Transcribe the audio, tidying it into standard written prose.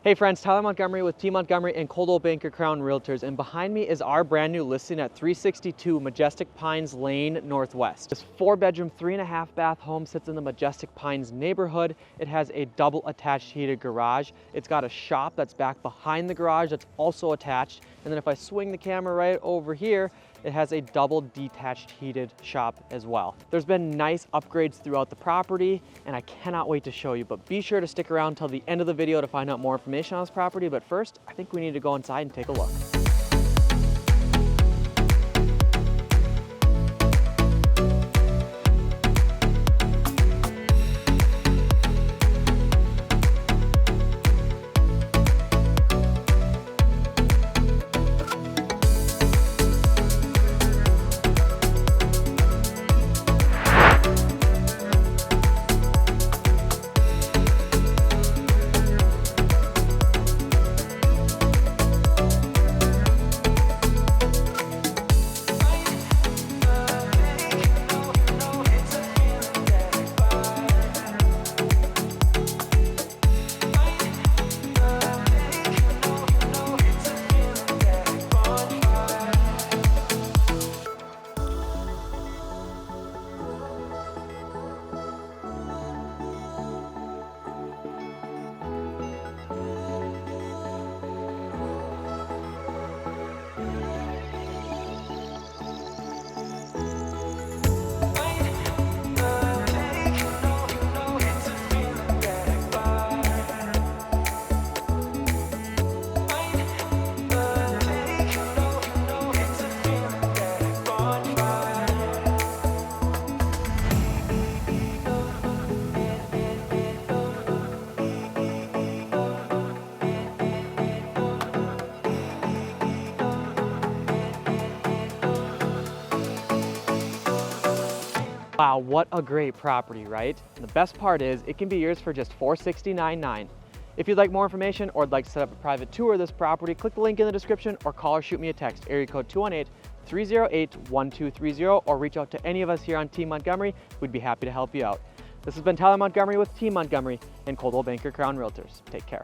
Hey friends, Tyler Montgomery with Team Montgomery and Coldwell Banker Crown Realtors, and behind me is our brand new listing at 362 Majestic Pines Lane Northwest. This 4-bedroom, 3.5 bath home sits in the Majestic Pines neighborhood. It has a double attached heated garage. It's got a shop that's back behind the garage that's also attached. And then if I swing the camera right over here, it has a double detached heated shop as well. There's been nice upgrades throughout the property and I cannot wait to show you, but be sure to stick around till the end of the video to find out more information on this property. But first, I think we need to go inside and take a look. Wow, what a great property, right? And the best part is it can be yours for just $469.9. If you'd like more information or would like to set up a private tour of this property, click the link in the description or call or shoot me a text, area code 218-308-1230, or reach out to any of us here on Team Montgomery. We'd be happy to help you out. This has been Tyler Montgomery with Team Montgomery and Coldwell Banker Crown Realtors. Take care.